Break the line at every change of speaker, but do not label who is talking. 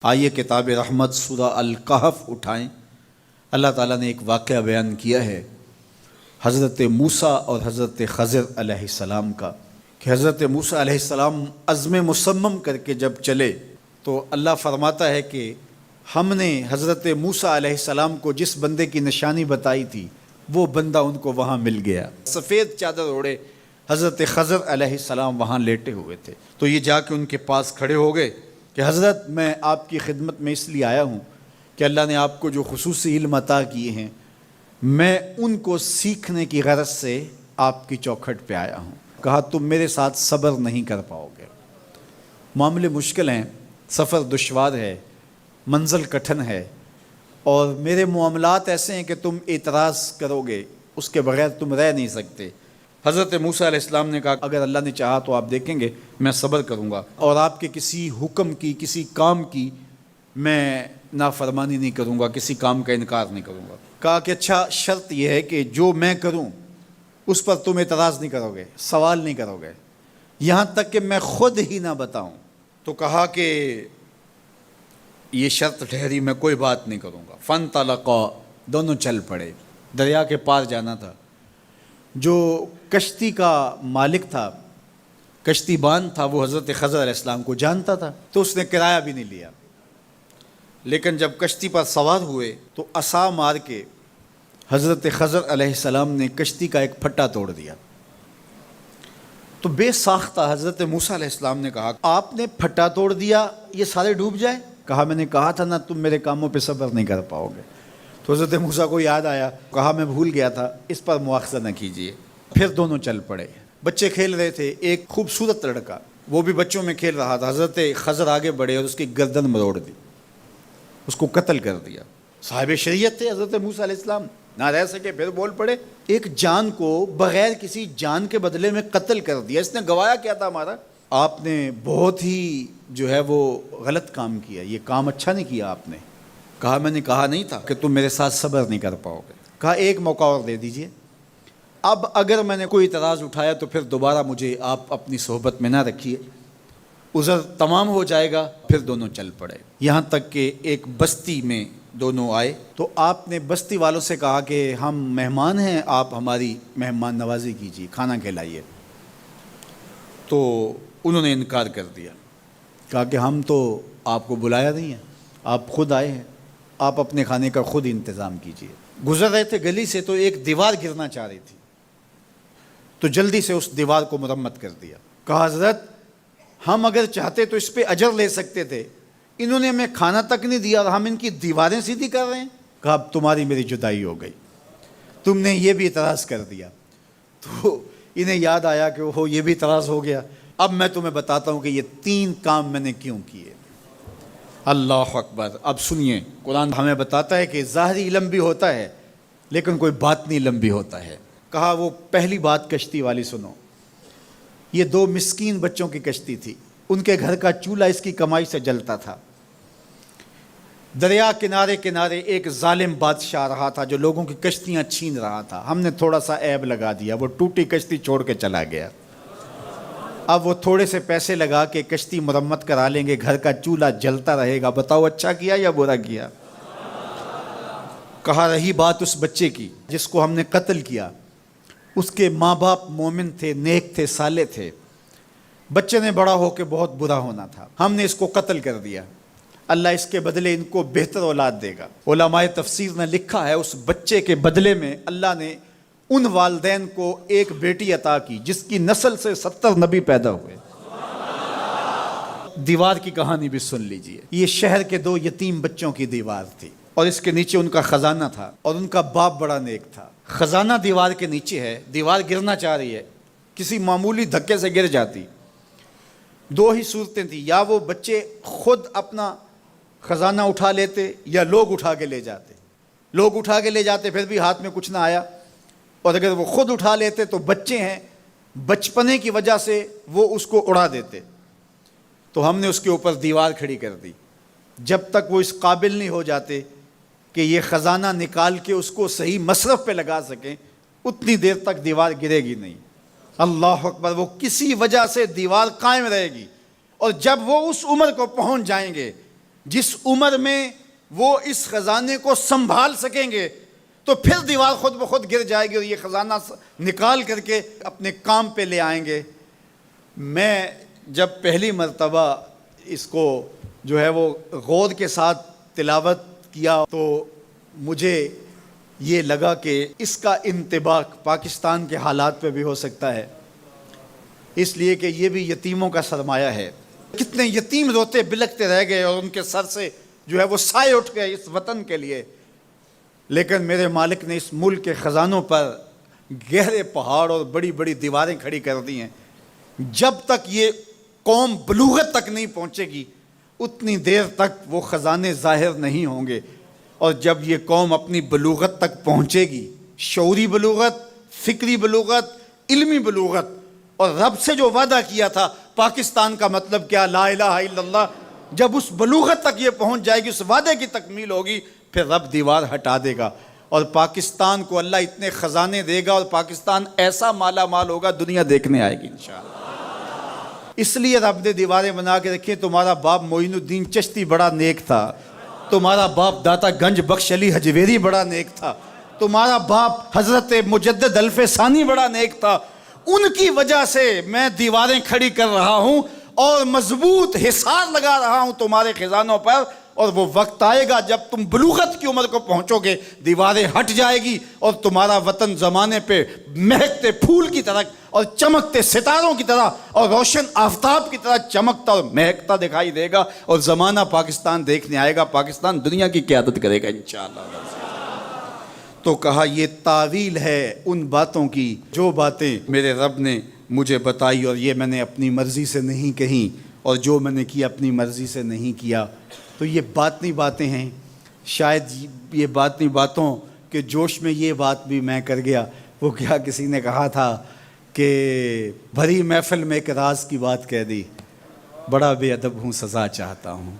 آئیے کتاب رحمت سورہ الکہف اٹھائیں۔ اللہ تعالیٰ نے ایک واقعہ بیان کیا ہے حضرت موسیٰ اور حضرت خضر علیہ السلام کا، کہ حضرت موسیٰ علیہ السلام عزم مصمم کر کے جب چلے تو اللہ فرماتا ہے کہ ہم نے حضرت موسیٰ علیہ السلام کو جس بندے کی نشانی بتائی تھی وہ بندہ ان کو وہاں مل گیا۔ سفید چادر اوڑے حضرت خضر علیہ السلام وہاں لیٹے ہوئے تھے، تو یہ جا کے ان کے پاس کھڑے ہو گئے کہ حضرت میں آپ کی خدمت میں اس لیے آیا ہوں کہ اللہ نے آپ کو جو خصوصی علم عطا کیے ہیں میں ان کو سیکھنے کی غرض سے آپ کی چوکھٹ پہ آیا ہوں۔ کہا تم میرے ساتھ صبر نہیں کر پاؤ گے، معاملے مشکل ہیں، سفر دشوار ہے، منزل کٹھن ہے، اور میرے معاملات ایسے ہیں کہ تم اعتراض کرو گے، اس کے بغیر تم رہ نہیں سکتے۔ حضرت موسیٰ علیہ السلام نے کہا اگر اللہ نے چاہا تو آپ دیکھیں گے میں صبر کروں گا، اور آپ کے کسی حکم کی کسی کام کی میں نافرمانی نہیں کروں گا، کسی کام کا انکار نہیں کروں گا۔ کہا کہ اچھا شرط یہ ہے کہ جو میں کروں اس پر تم اعتراض نہیں کرو گے، سوال نہیں کرو گے، یہاں تک کہ میں خود ہی نہ بتاؤں۔ تو کہا کہ یہ شرط ٹھہری، میں کوئی بات نہیں کروں گا۔ فانطلقا، دونوں چل پڑے، دریا کے پار جانا تھا۔ جو کشتی کا مالک تھا، کشتی بان تھا، وہ حضرت خضر علیہ السلام کو جانتا تھا، تو اس نے کرایہ بھی نہیں لیا، لیکن جب کشتی پر سوار ہوئے تو عصا مار کے حضرت خضر علیہ السلام نے کشتی کا ایک پھٹا توڑ دیا۔ تو بے ساختہ حضرت موسیٰ علیہ السلام نے کہا آپ نے پھٹا توڑ دیا، یہ سارے ڈوب جائیں؟ کہا میں نے کہا تھا نا تم میرے کاموں پہ صبر نہیں کر پاؤ گے۔ تو حضرت موسیٰ کو یاد آیا، کہا میں بھول گیا تھا، اس پر مواخذہ نہ کیجیے۔ پھر دونوں چل پڑے، بچے کھیل رہے تھے، ایک خوبصورت لڑکا وہ بھی بچوں میں کھیل رہا تھا۔ حضرت خضر آگے بڑھے اور اس کی گردن مروڑ دی، اس کو قتل کر دیا۔ صاحب شریعت تھے حضرت موسیٰ علیہ السلام، نہ رہ سکے، پھر بول پڑے ایک جان کو بغیر کسی جان کے بدلے میں قتل کر دیا، اس نے گوایا کیا تھا ہمارا؟ آپ نے بہت ہی جو ہے وہ غلط کام کیا، یہ کام اچھا نہیں کیا آپ نے۔ کہا میں نے کہا نہیں تھا کہ تم میرے ساتھ صبر نہیں کر پاؤ گے۔ کہا ایک موقع اور دے دیجئے، اب اگر میں نے کوئی اعتراض اٹھایا تو پھر دوبارہ مجھے آپ اپنی صحبت میں نہ رکھیے، عذر تمام ہو جائے گا۔ پھر دونوں چل پڑے، یہاں تک کہ ایک بستی میں دونوں آئے تو آپ نے بستی والوں سے کہا کہ ہم مہمان ہیں، آپ ہماری مہمان نوازی کیجیے، کھانا کھلائیے۔ تو انہوں نے انکار کر دیا، کہا کہ ہم تو آپ کو بلایا نہیں ہے، آپ خود آئے ہیں، آپ اپنے کھانے کا خود انتظام کیجیے۔ گزر رہے تھے گلی سے تو ایک دیوار گرنا چاہ رہی تھی، تو جلدی سے اس دیوار کو مرمت کر دیا۔ کہا حضرت ہم اگر چاہتے تو اس پہ اجر لے سکتے تھے، انہوں نے ہمیں کھانا تک نہیں دیا اور ہم ان کی دیواریں سیدھی کر رہے ہیں۔ کہا اب تمہاری میری جدائی ہو گئی، تم نے یہ بھی اعتراض کر دیا۔ تو انہیں یاد آیا کہ وہ یہ بھی اعتراض ہو گیا۔ اب میں تمہیں بتاتا ہوں کہ یہ 3 کام میں نے کیوں کیے۔ اللہ اکبر۔ اب سنیے، قرآن ہمیں بتاتا ہے کہ ظاہری علم بھی ہوتا ہے لیکن کوئی باطنی علم بھی ہوتا ہے۔ کہا وہ پہلی بات کشتی والی سنو، یہ 2 مسکین بچوں کی کشتی تھی، ان کے گھر کا چولہا اس کی کمائی سے جلتا تھا۔ دریا کنارے کنارے ایک ظالم بادشاہ رہا تھا جو لوگوں کی کشتیاں چھین رہا تھا، ہم نے تھوڑا سا عیب لگا دیا، وہ ٹوٹی کشتی چھوڑ کے چلا گیا۔ اب وہ تھوڑے سے پیسے لگا کے کشتی مرمت کرا لیں گے، گھر کا چولہا جلتا رہے گا، بتاؤ اچھا کیا یا برا کیا؟ کہا رہی بات اس بچے کی جس کو ہم نے قتل کیا، اس کے ماں باپ مومن تھے، نیک تھے، صالح تھے، بچے نے بڑا ہو کے بہت برا ہونا تھا، ہم نے اس کو قتل کر دیا، اللہ اس کے بدلے ان کو بہتر اولاد دے گا۔ علماء تفسیر نے لکھا ہے اس بچے کے بدلے میں اللہ نے ان والدین کو ایک بیٹی عطا کی جس کی نسل سے 70 نبی پیدا ہوئے۔ دیوار کی کہانی بھی سن لیجئے، یہ شہر کے 2 یتیم بچوں کی دیوار تھی اور اس کے نیچے ان کا خزانہ تھا، اور ان کا باپ بڑا نیک تھا۔ خزانہ دیوار کے نیچے ہے، دیوار گرنا چاہ رہی ہے، کسی معمولی دھکے سے گر جاتی۔ 2 ہی صورتیں تھیں، یا وہ بچے خود اپنا خزانہ اٹھا لیتے یا لوگ اٹھا کے لے جاتے۔ لوگ اٹھا کے لے جاتے پھر بھی ہاتھ میں کچھ نہ آیا، اور اگر وہ خود اٹھا لیتے تو بچے ہیں، بچپنے کی وجہ سے وہ اس کو اڑا دیتے۔ تو ہم نے اس کے اوپر دیوار کھڑی کر دی، جب تک وہ اس قابل نہیں ہو جاتے کہ یہ خزانہ نکال کے اس کو صحیح مصرف پہ لگا سکیں، اتنی دیر تک دیوار گرے گی نہیں۔ اللہ اکبر۔ وہ کسی وجہ سے دیوار قائم رہے گی، اور جب وہ اس عمر کو پہنچ جائیں گے جس عمر میں وہ اس خزانے کو سنبھال سکیں گے تو پھر دیوار خود بخود گر جائے گی اور یہ خزانہ نکال کر کے اپنے کام پہ لے آئیں گے۔ میں جب پہلی مرتبہ اس کو جو ہے وہ غور کے ساتھ تلاوت کیا تو مجھے یہ لگا کہ اس کا انطباق پاکستان کے حالات پہ بھی ہو سکتا ہے، اس لیے کہ یہ بھی یتیموں کا سرمایہ ہے۔ کتنے یتیم روتے بلکتے رہ گئے اور ان کے سر سے جو ہے وہ سائے اٹھ گئے اس وطن کے لیے، لیکن میرے مالک نے اس ملک کے خزانوں پر گہرے پہاڑ اور بڑی بڑی دیواریں کھڑی کر دی ہیں۔ جب تک یہ قوم بلوغت تک نہیں پہنچے گی اتنی دیر تک وہ خزانے ظاہر نہیں ہوں گے، اور جب یہ قوم اپنی بلوغت تک پہنچے گی، شعوری بلوغت، فکری بلوغت، علمی بلوغت، اور رب سے جو وعدہ کیا تھا پاکستان کا مطلب کیا، لا الہ الا اللہ، جب اس بلوغت تک یہ پہنچ جائے گی، اس وعدے کی تکمیل ہوگی، پھر رب دیوار ہٹا دے گا اور پاکستان کو اللہ اتنے خزانے دے گا اور پاکستان ایسا مالا مال ہوگا دنیا دیکھنے آئے گی انشاءاللہ۔ اس لیے رب نے دیواریں بنا کے رکھی۔ تمہارا باپ معین الدین چشتی بڑا نیک تھا، تمہارا باپ داتا گنج بخش علی حجویری بڑا نیک تھا، تمہارا باپ حضرت مجدد الف ثانی بڑا نیک تھا، ان کی وجہ سے میں دیواریں کھڑی کر رہا ہوں اور مضبوط حصار لگا رہا ہوں تمہارے خزانوں پر، اور وہ وقت آئے گا جب تم بلوغت کی عمر کو پہنچو گے دیواریں ہٹ جائے گی اور تمہارا وطن زمانے پہ مہکتے پھول کی طرح اور چمکتے ستاروں کی طرح اور روشن آفتاب کی طرح چمکتا اور مہکتا دکھائی دے گا، اور زمانہ پاکستان دیکھنے آئے گا، پاکستان دنیا کی قیادت کرے گا انشاءاللہ۔ تو کہا یہ تعویل ہے ان باتوں کی جو باتیں میرے رب نے مجھے بتائی، اور یہ میں نے اپنی مرضی سے نہیں کہیں، اور جو میں نے کیا اپنی مرضی سے نہیں کیا۔ تو یہ باطنی باتیں ہیں، شاید یہ باطنی باتوں کے جوش میں یہ بات بھی میں کر گیا۔ وہ کیا کسی نے کہا تھا کہ بھری محفل میں ایک راز کی بات کہہ دی، بڑا بے ادب ہوں سزا چاہتا ہوں۔